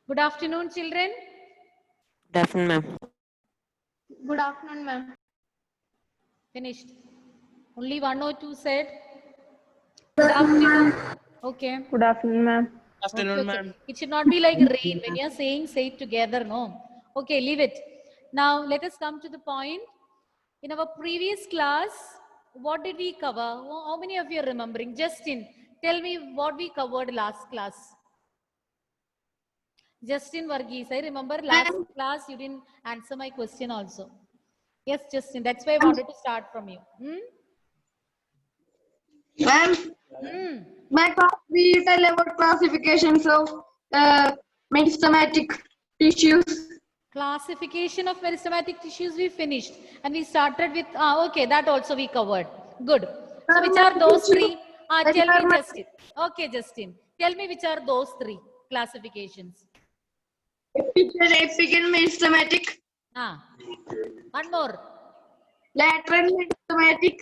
Good afternoon, children. Good afternoon, ma'am. Good afternoon, ma'am. Finished. Only one or two said. Good afternoon. Okay. Good afternoon, ma'am. Afternoon, Okay. ma'am. It should not be like rain. When you're saying, say it together. No. Okay, leave it. Now, let us come to the point. In our previous class, what did we cover? How many of you are remembering? Justin, tell me what we covered last class. Justin Varghese, I remember last class you didn't answer my question also. Yes, Justin, that's why I wanted to start from you. Ma'am, we tell about classifications of meristematic tissues. Classification of meristematic tissues we finished and we started with, okay, that also we covered. Good. So which are those three? Tell me, Justin. Okay, Justin. Tell me which are those three classifications. Epic and meristematic. One more. Lateral meristematic.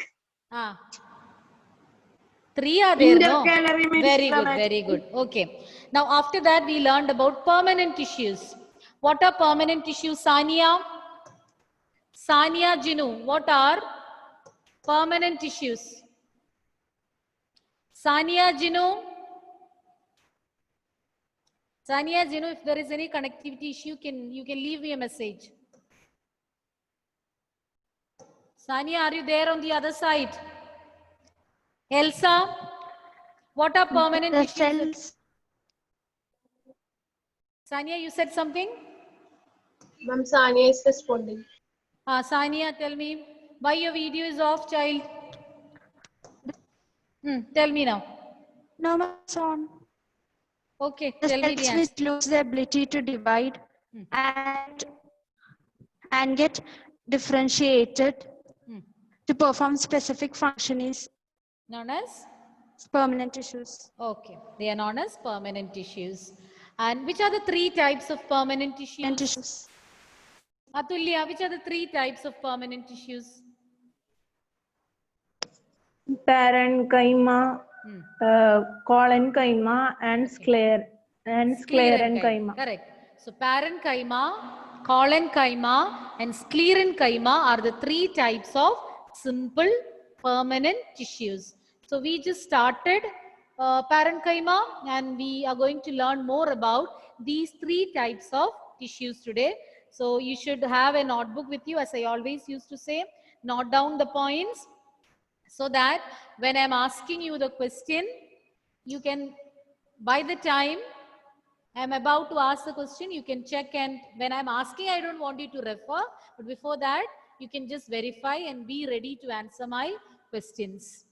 Three are there, no? Intercalary Very good, meristematic. very good. Okay. Now after that we learned about permanent tissues. What are permanent tissues, Sania? Sania Jinu, what are permanent tissues? Sania Jinu? Sania Jinu, if there is any connectivity issue, you can leave me a message. Sania, are you there on the other side? Elsa, what are permanent tissues? Cells. Sania, you said something? Ma'am, Sania is responding. Sania, tell me why your video is off, child. Tell me now. No, it's on. Okay, The tell me the cells answer. which lose the ability to divide and get differentiated to perform specific function is Known as? permanent tissues. Okay, they are known as permanent tissues. And which are the three types of permanent tissues? Atulya, which are the three types of permanent tissues? Parenchyma, collenchyma, and sclerenchyma. Correct. So parenchyma, collenchyma, and sclerenchyma are the three types of simple permanent tissues. So we just started parenchyma and we are going to learn more about these three types of tissues today. So you should have a notebook with you, as I always used to say. Note down the points so that when I'm asking you the question, you can, by the time I'm about to ask the question, you can check, and when I'm asking, I don't want you to refer, but before that, you can just verify and be ready to answer my questions.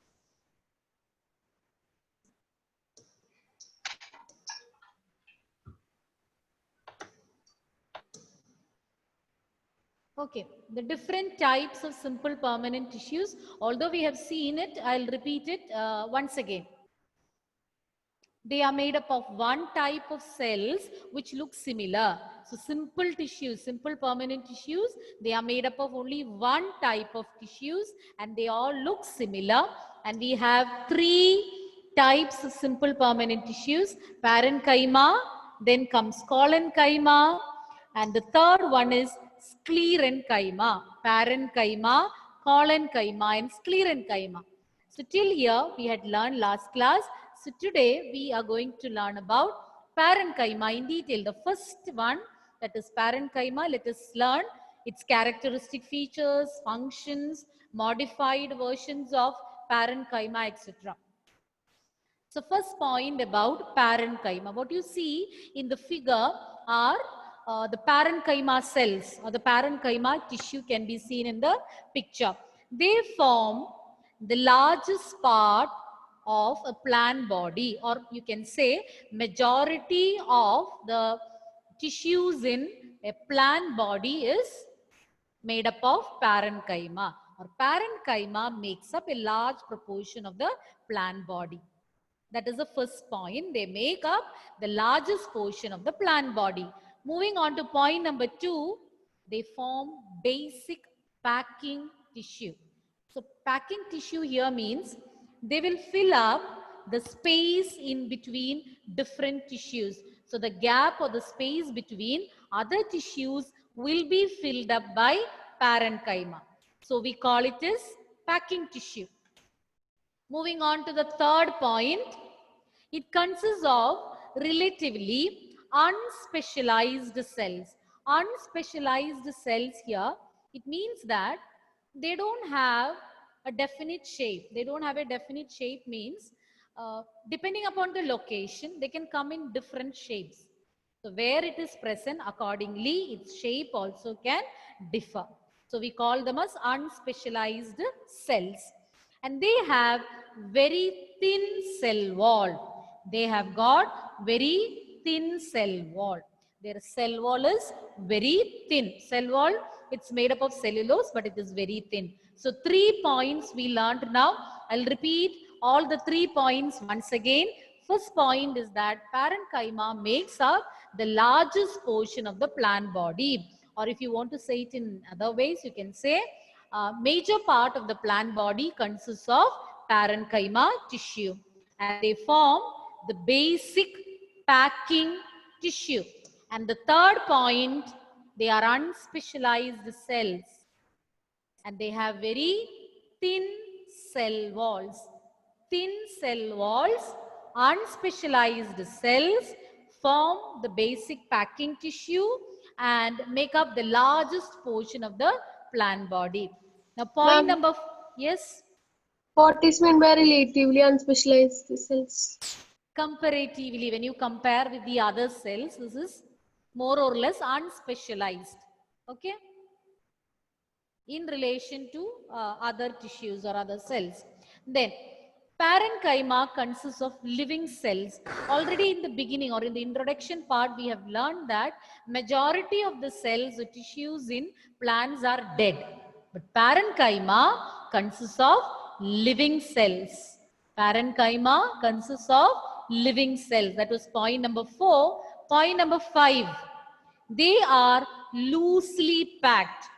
Okay, the different types of simple permanent tissues, although we have seen it, I'll repeat it once again. They are made up of one type of cells which look similar. So simple tissues, simple permanent tissues, they are made up of only one type of tissues and they all look similar. And we have three types of simple permanent tissues: parenchyma, then comes collenchyma, and the third one is sclerenchyma. Parenchyma, collenchyma, and sclerenchyma. So till here we had learned last class. So today we are going to learn about parenchyma in detail. The first one, that is parenchyma, let us learn its characteristic features, functions, modified versions of parenchyma, etc. So first point about parenchyma. What you see in the figure are the parenchyma cells, or the parenchyma tissue can be seen in the picture. They form the largest part of a plant body, or you can say majority of the tissues in a plant body is made up of parenchyma, or parenchyma makes up a large proportion of the plant body. That is the first point. They make up the largest portion of the plant body. Moving on to point number 2, they form basic packing tissue. So packing tissue here means they will fill up the space in between different tissues. So the gap or the space between other tissues will be filled up by parenchyma. So we call it as packing tissue. Moving on to the third point, it consists of relatively unspecialized cells. Unspecialized cells here, it means that they don't have a definite shape. They don't have a definite shape means depending upon the location, they can come in different shapes. So where it is present, accordingly, its shape also can differ. So we call them as unspecialized cells. And they have very thin cell wall. They have got very thin cell wall. Their cell wall is very thin. Cell wall, it's made up of cellulose, but it is very thin. So 3 points we learned now. I'll repeat all the 3 points once again. First point is that parenchyma makes up the largest portion of the plant body. Or if you want to say it in other ways, you can say major part of the plant body consists of parenchyma tissue. And they form the basic packing tissue. And the third point, they are unspecialized cells. And they have very thin cell walls. Thin cell walls, unspecialized cells form the basic packing tissue and make up the largest portion of the plant body. Now point Ma'am. number, yes, What is meant by relatively unspecialized cells? comparatively, when you compare with the other cells, this is more or less unspecialized, okay, in relation to other tissues or other cells. Then parenchyma consists of living cells. Already in the beginning or in the introduction part, we have learned that majority of the cells or tissues in plants are dead. But parenchyma consists of living cells. Parenchyma consists of living cells. That was point number 4. Point number 5. They are loosely packed.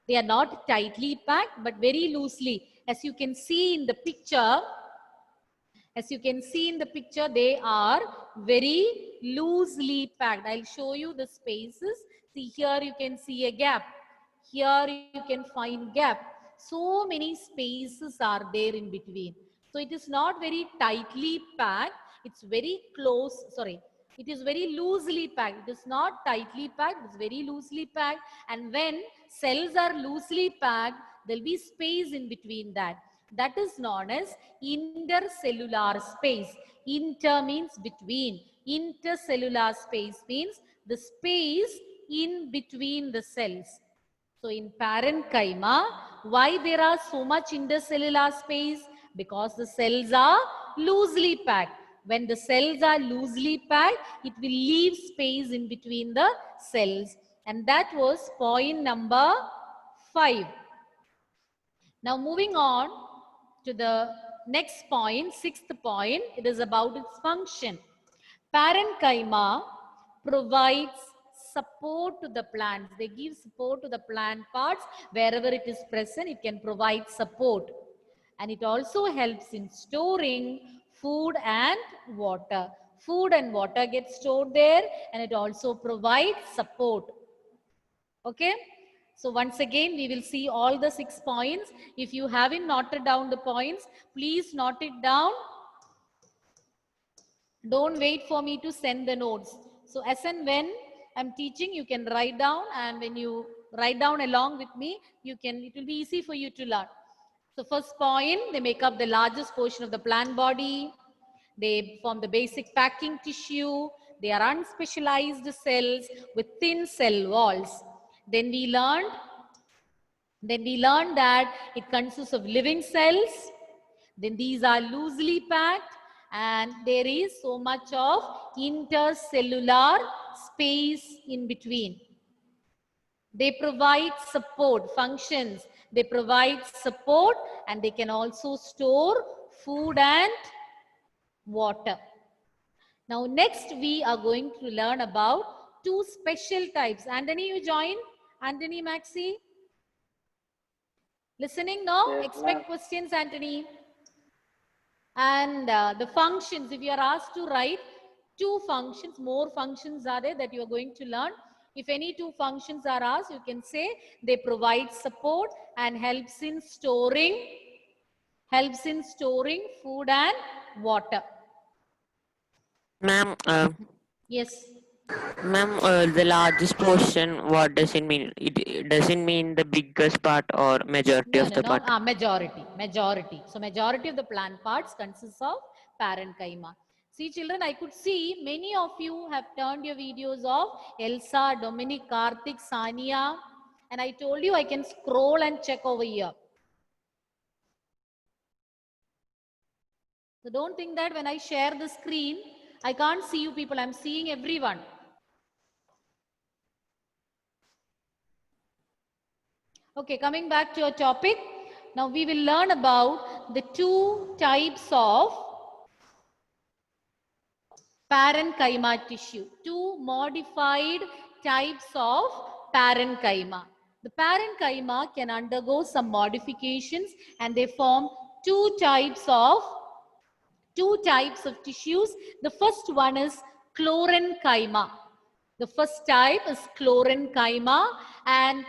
They are not tightly packed, but very loosely. As you can see in the picture, they are very loosely packed. I'll show you the spaces. See, here you can see a gap. Here you can find gap. So many spaces are there in between. So it is not very tightly packed. It's very close. Sorry. It is very loosely packed. It is not tightly packed. It's very loosely packed. And when cells are loosely packed, there will be space in between that. That is known as intercellular space. Inter means between. Intercellular space means the space in between the cells. So in parenchyma, why there are so much intercellular space? Because the cells are loosely packed. When the cells are loosely packed, it will leave space in between the cells. And that was point number 5. Now moving on to the next point, 6th point, it is about its function. Parenchyma provides support to the plants. They give support to the plant parts. Wherever it is present, it can provide support. And it also helps in storing food and water. Food and water get stored there, and it also provides support. Okay? So once again, we will see all the 6 points. If you haven't noted down the points, please note it down. Don't wait for me to send the notes. So as and when I'm teaching, you can write down, and when you write down along with me, it will be easy for you to learn. So first point, they make up the largest portion of the plant body. They form the basic packing tissue. They are unspecialized cells with thin cell walls. Then we learned that it consists of living cells. Then these are loosely packed, and there is so much of intercellular space in between. They provide support functions. They provide support, and they can also store food and water. Now next we are going to learn about 2 special types. Anthony, you join? Anthony, Maxi? Listening? No? Yes, Expect ma'am. questions, Anthony. And the functions, if you are asked to write, Two functions, more functions are there that you are going to learn. If any two functions are asked, you can say they provide support and helps in storing food and water. Ma'am, Yes. ma'am, the largest portion, what does it mean? It doesn't mean the biggest part or majority No, of no, the no. part. Majority. So majority of the plant parts consists of parenchyma. See, children, I could see many of you have turned your videos of Elsa, Dominic, Karthik, Sania, and I told you I can scroll and check over here. So don't think that when I share the screen, I can't see you people. I'm seeing everyone. Okay, coming back to our topic. Now we will learn about the two types of parenchyma tissue. Two modified types of parenchyma. The parenchyma can undergo some modifications and they form two types of tissues. The first one is chlorenchyma. The first type is chlorenchyma, and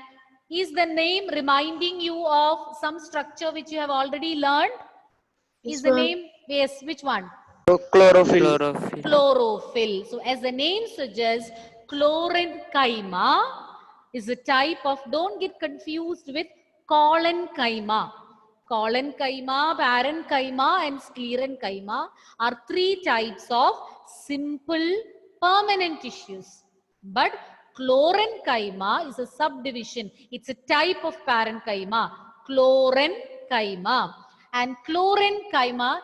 is the name reminding you of some structure which you have already learned? Yes, Is the ma'am. name, yes, which one? Chlorophyll. Chlorophyll. Chlorophyll. So as the name suggests, chlorenchyma is a type of, don't get confused with collenchyma. Collenchyma, parenchyma and sclerenchyma are three types of simple permanent tissues. But chlorenchyma is a subdivision. It's a type of parenchyma, chlorenchyma. And chlorenchyma,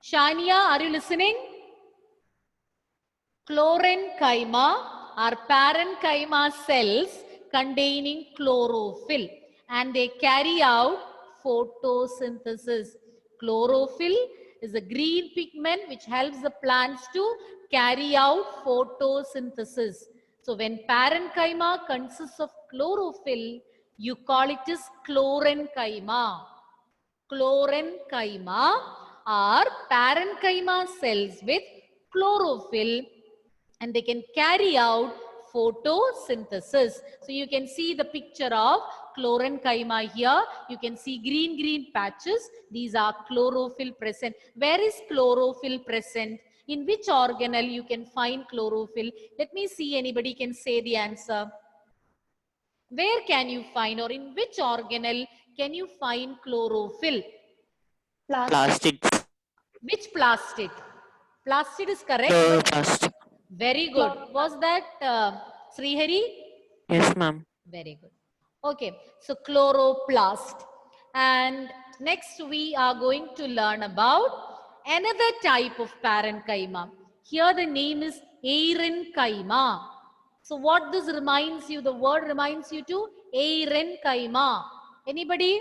Shania, are you listening? Chlorenchyma are parenchyma cells containing chlorophyll and they carry out photosynthesis. Chlorophyll is a green pigment which helps the plants to carry out photosynthesis. So when parenchyma consists of chlorophyll, you call it as chlorenchyma. Chlorenchyma are parenchyma cells with chlorophyll and they can carry out photosynthesis. So you can see the picture of chlorenchyma here. You can see green patches. These are chlorophyll present. Where is chlorophyll present? In which organelle you can find chlorophyll? Let me see, anybody can say the answer. Where can you find, or in which organelle can you find chlorophyll? Plastics. Which plastid? Plastid is correct. But Chloroplast. very good. Was that Srihari? Yes, ma'am. Very good. Okay, so chloroplast. And next we are going to learn about another type of parenchyma. Here the name is aerenchyma. So what this reminds you, the word reminds you to aerenchyma. Anybody?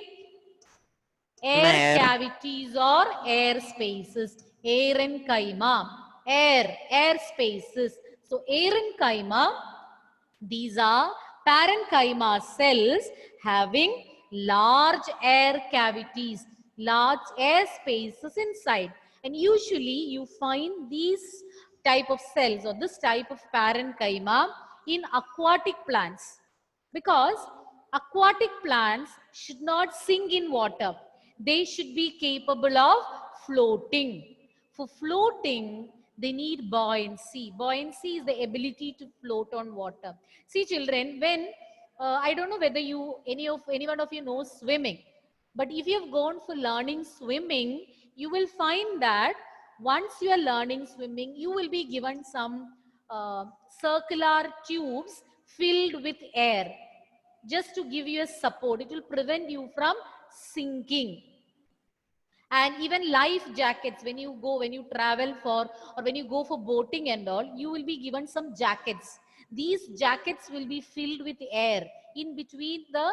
Air cavities or air spaces. Aerenchyma. Air spaces. So aerenchyma, these are parenchyma cells having large air cavities, large air spaces inside. And usually you find these type of cells or this type of parenchyma in aquatic plants, because aquatic plants should not sink in water. They should be capable of floating. For floating, they need buoyancy. Buoyancy is the ability to float on water. See, children, when I don't know whether any one of you knows swimming, but if you have gone for learning swimming, you will find that once you are learning swimming, you will be given some circular tubes filled with air just to give you a support. It will prevent you from sinking. And even life jackets, when you travel for, or when you go for boating and all, you will be given some jackets. These jackets will be filled with air. In between the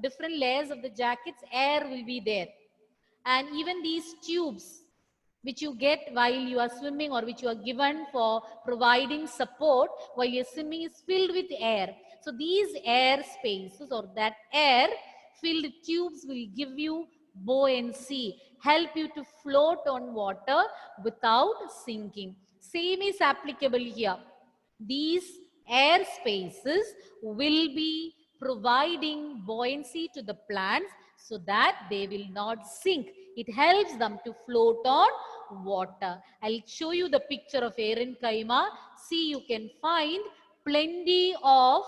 different layers of the jackets, air will be there. And even these tubes which you get while you are swimming, or which you are given for providing support while you're swimming, is filled with air. So these air spaces, or that air filled tubes, will give you buoyancy, help you to float on water without sinking. Same is applicable here. These air spaces will be providing buoyancy to the plants so that they will not sink. It helps them to float on water. I'll show you the picture of Erenkayma. See, you can find plenty of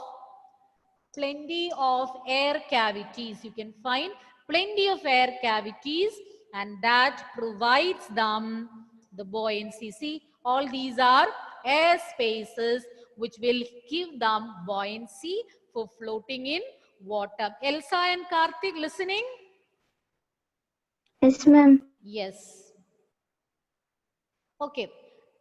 air cavities. You can find plenty of air cavities, and that provides them the buoyancy. See, all these are air spaces which will give them buoyancy for floating in water. Elsa and Karthik, listening? Yes, ma'am. Yes. Okay.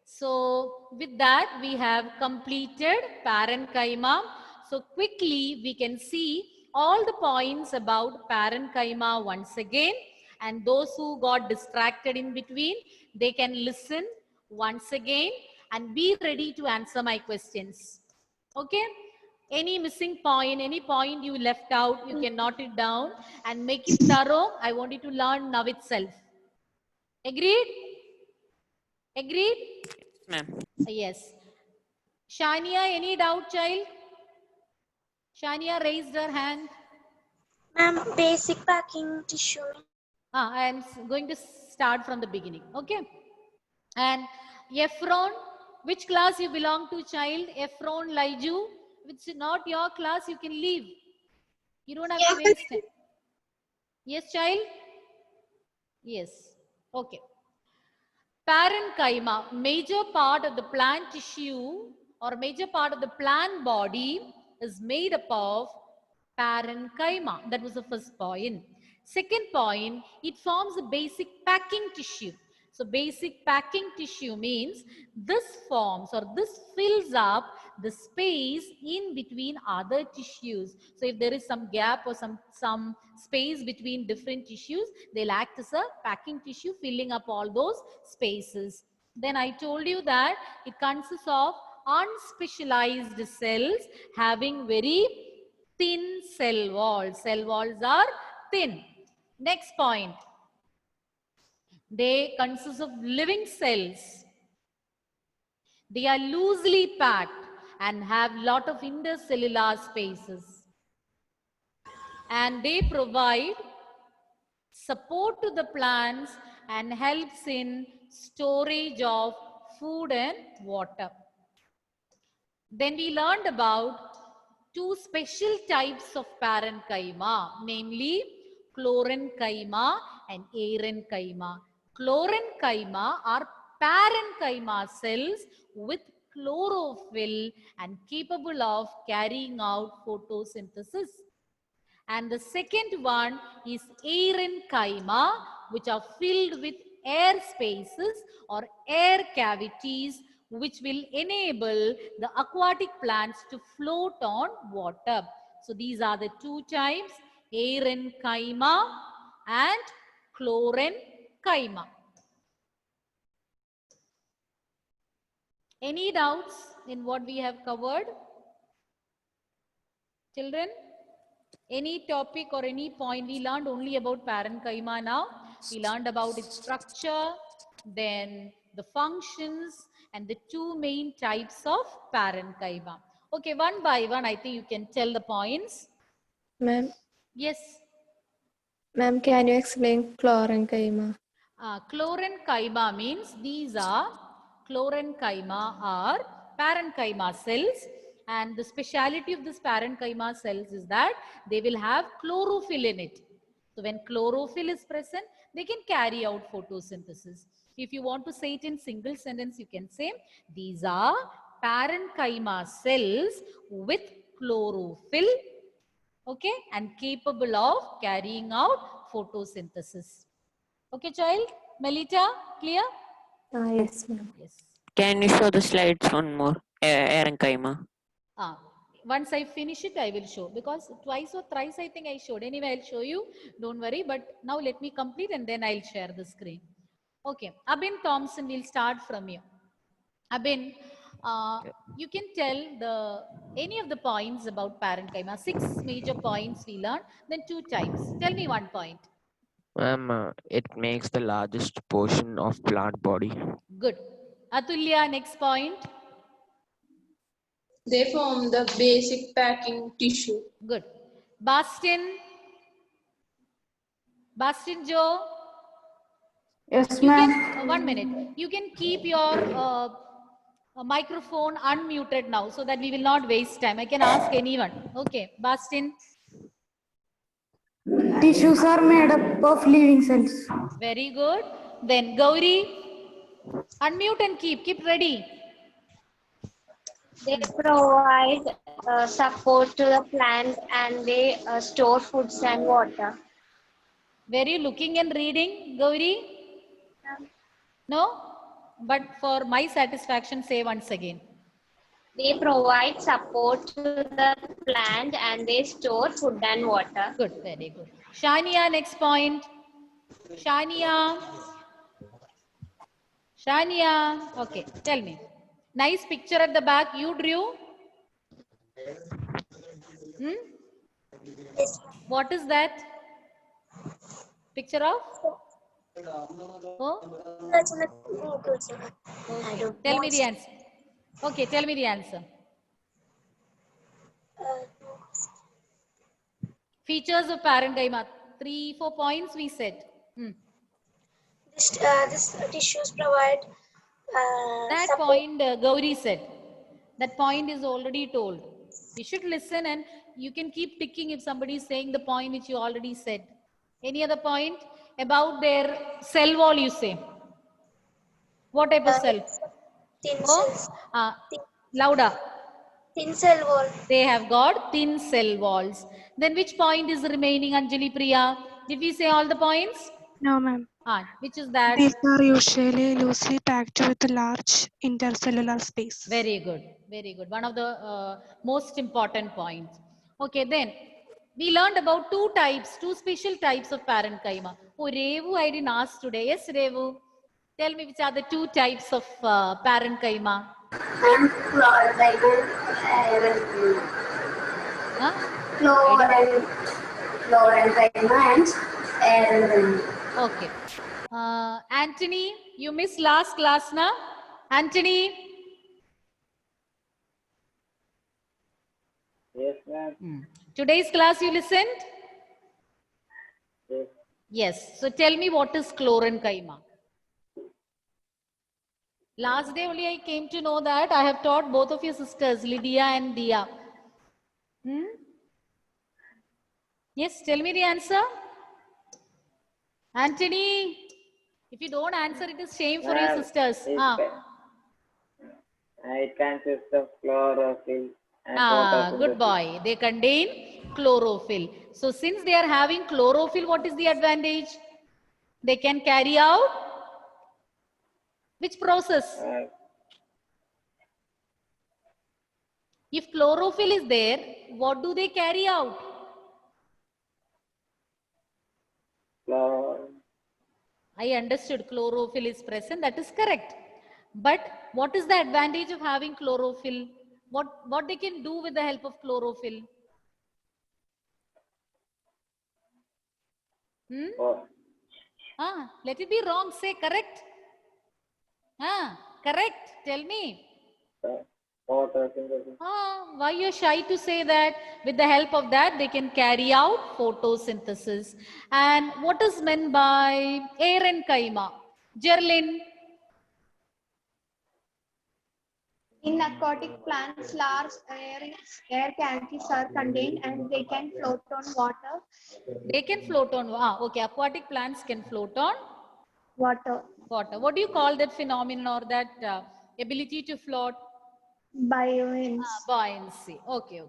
So with that, we have completed parenchyma. So quickly, we can see all the points about parenchyma once again. And those who got distracted in between, they can listen once again and be ready to answer my questions. Okay? Any missing point, any point you left out, you can note it down and make it thorough. I want you to learn now itself. Agreed? Agreed? Ma'am. Yes. Shania, any doubt, child? Shania raised her hand. Ma'am, basic packing tissue. I am going to start from the beginning. Okay. And Ephron, which class you belong to, child? Ephron, Laiju. If it's not your class, you can leave. You don't have to waste time. Yes, child? Yes. Okay. Parenchyma, major part of the plant tissue or major part of the plant body is made up of parenchyma. That was the first point. Second point, it forms a basic packing tissue. So basic packing tissue means this forms or this fills up the space in between other tissues. So if there is some gap or some space between different tissues, they'll act as a packing tissue, filling up all those spaces. Then I told you that it consists of unspecialized cells having very thin cell walls. Cell walls are thin. Next point. They consist of living cells. They are loosely packed and have lot of intercellular spaces. And they provide support to the plants and helps in storage of food and water. Then we learned about two special types of parenchyma, namely chlorenchyma and aerenchyma. Chlorenchyma are parenchyma cells with chlorophyll and capable of carrying out photosynthesis. And the second one is aerenchyma, which are filled with air spaces or air cavities, which will enable the aquatic plants to float on water. So these are the two types, aerenchyma and chlorenchyma. Any doubts in what we have covered? Children? Any topic or any point? We learned only about parenchyma now. We learned about its structure, then the functions, and the two main types of parenchyma. Okay, one by one, I think you can tell the points. Ma'am, Yes. ma'am, can you explain chlorenchyma? Chlorenchyma means these are parenchyma cells, and the speciality of this parenchyma cells is that they will have chlorophyll in it. So when chlorophyll is present, they can carry out photosynthesis. If you want to say it in single sentence, you can say these are parenchyma cells with chlorophyll, okay, and capable of carrying out photosynthesis. Okay, child? Melita, clear? Yes, ma'am. Yes. Can you show the slides one more? Erenchyma. Once I finish it, I will show, because twice or thrice I think I showed. Anyway, I'll show you. Don't worry. But now let me complete and then I'll share the screen. Okay. Abin Thompson, we'll start from you. Abin, you can tell any of the points about parenchyma. 6 major points we learned, then 2 types. Tell me one point. Ma'am, it makes the largest portion of plant body. Good. Atulya, next point. They form the basic packing tissue. Good. Bastin. Bastin Joe. Yes, You ma'am. can, 1 minute. You can keep your microphone unmuted now so that we will not waste time. I can ask anyone. Okay. Bastin. Tissues are made up of living cells. Very good. Then Gauri. Unmute and keep ready. They provide support to the plant and they store foods and water. Were you looking and reading, Gauri? No? But for my satisfaction, say once again. They provide support to the plant and they store food and water. Good, very good. Shania, next point. Shania. Shania. Okay, tell me. Nice picture at the back. You drew? What is that? Picture of? Oh? Okay. Tell me the answer. Okay, tell me the answer. Features of parenchyma. 3-4 points we said. This tissues provide That point Gauri said. That point is already told. You should listen and you can keep ticking if somebody is saying the point which you already said. Any other point? About their cell wall you say. What type of cell? thin Oh, cells. louder. Thin cell wall. They have got thin cell walls. Then which point is remaining, Anjali Priya? Did we say all the points? No, ma'am. Which is that? These are usually loosely packed with large intercellular space. Very good. Very good. One of the most important points. Okay, then we learned about two special types of parenchyma. Oh, Revu, I didn't ask today. Yes, Revu. Tell me which are the two types of parenchyma. And Okay. Anthony, you missed last class, na? Anthony? Yes, ma'am. Today's class you listened? Yes. Yes. So tell me what is chlorenchyma? Last day only I came to know that I have taught both of your sisters, Lydia and Dia. Yes, tell me the answer. Anthony, if you don't answer, it is shame for your sisters. It consists of chlorophyll and photosynthesis. Good boy. They contain chlorophyll. So since they are having chlorophyll, what is the advantage? They can carry out which process? If chlorophyll is there, what do they carry out? I understood chlorophyll is present. That is correct. But what is the advantage of having chlorophyll? What they can do with the help of chlorophyll? Let it be wrong. Say correct. Correct. Tell me. Photosynthesis. Why you're shy to say that? With the help of that, they can carry out photosynthesis. And what is meant by parenchyma? Jerlin. In aquatic plants, large air cavities are contained and they can float on water. They can float on, okay, aquatic plants can float on Water. What do you call that phenomenon or that ability to float? Buoyancy. Buoyancy. Okay.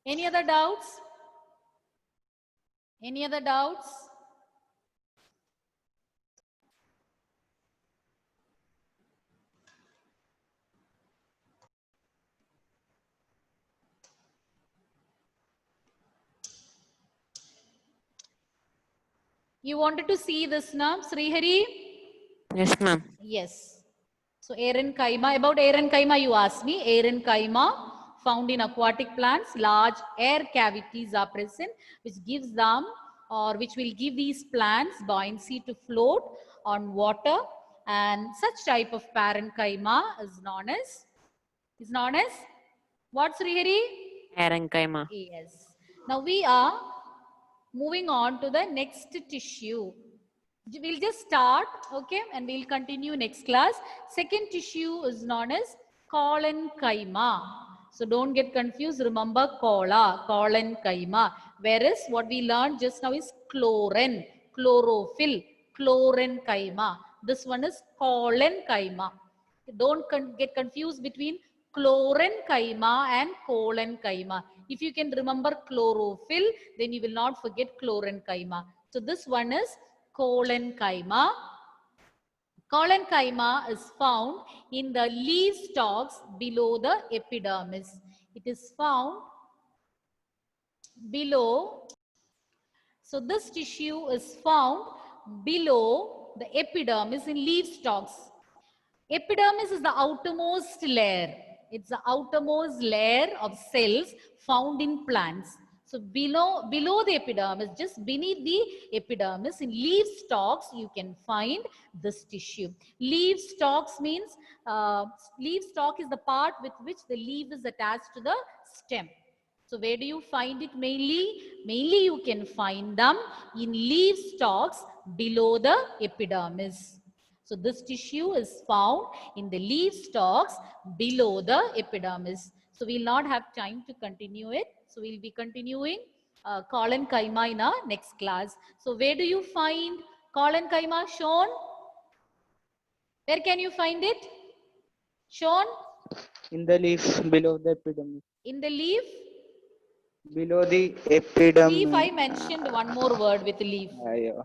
Any other doubts? Any other doubts? You wanted to see this now, Srihari? Yes, ma'am. Yes. So parenchyma, about parenchyma you asked me. Parenchyma found in aquatic plants, large air cavities are present, which gives them or which will give these plants buoyancy to float on water. And such type of parenchyma is known as what, Srihari? Parenchyma. Yes. Now we are moving on to the next tissue. We'll just start, okay, and we'll continue next class. Second tissue is known as collenchyma. So don't get confused. Remember collenchyma. Whereas what we learned just now is chlorophyll, chlorenchyma. This one is collenchyma. Don't get confused between chlorenchyma and collenchyma. If you can remember chlorophyll, then you will not forget chlorenchyma. So this one is collenchyma. Collenchyma is found in the leaf stalks below the epidermis. It is found below. So this tissue is found below the epidermis in leaf stalks. Epidermis is the outermost layer. It's the outermost layer of cells found in plants. So below the epidermis, just beneath the epidermis, in leaf stalks, you can find this tissue. Leaf stalks means, leaf stalk is the part with which the leaf is attached to the stem. So where do you find it mainly? Mainly you can find them in leaf stalks below the epidermis. So this tissue is found in the leaf stalks below the epidermis. So we'll not have time to continue it. So we'll be continuing collenchyma in our next class. So where do you find collenchyma shown? Where can you find it? Shown? In the leaf below the epidermis. In the leaf? Below the epidermis. Leaf, I mentioned one more word with leaf. Yeah.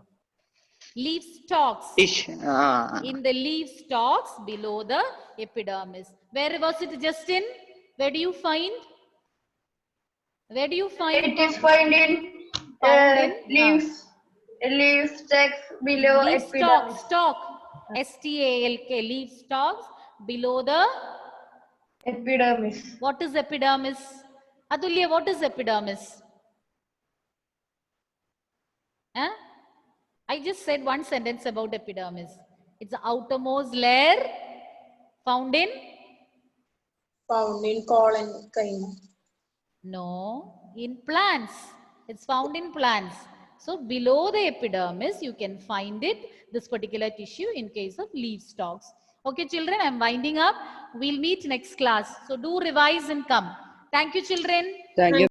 Leaf stalks. Ish. In the leaf stalks below the epidermis. Where was it, Justin? Where do you find? Where do you find? It is found in leaf stalks below Leaf epidermis. stalk. S-T-A-L-K. Leaf stalks below the Epidermis. What is epidermis? Atulya, what is epidermis? Huh? I just said one sentence about epidermis. It's the outermost layer found in? collenchyma. No, in plants. It's found in plants. So below the epidermis, you can find it, this particular tissue in case of leaf stalks. Okay, children, I'm winding up. We'll meet next class. So do revise and come. Thank you, children. Thank you.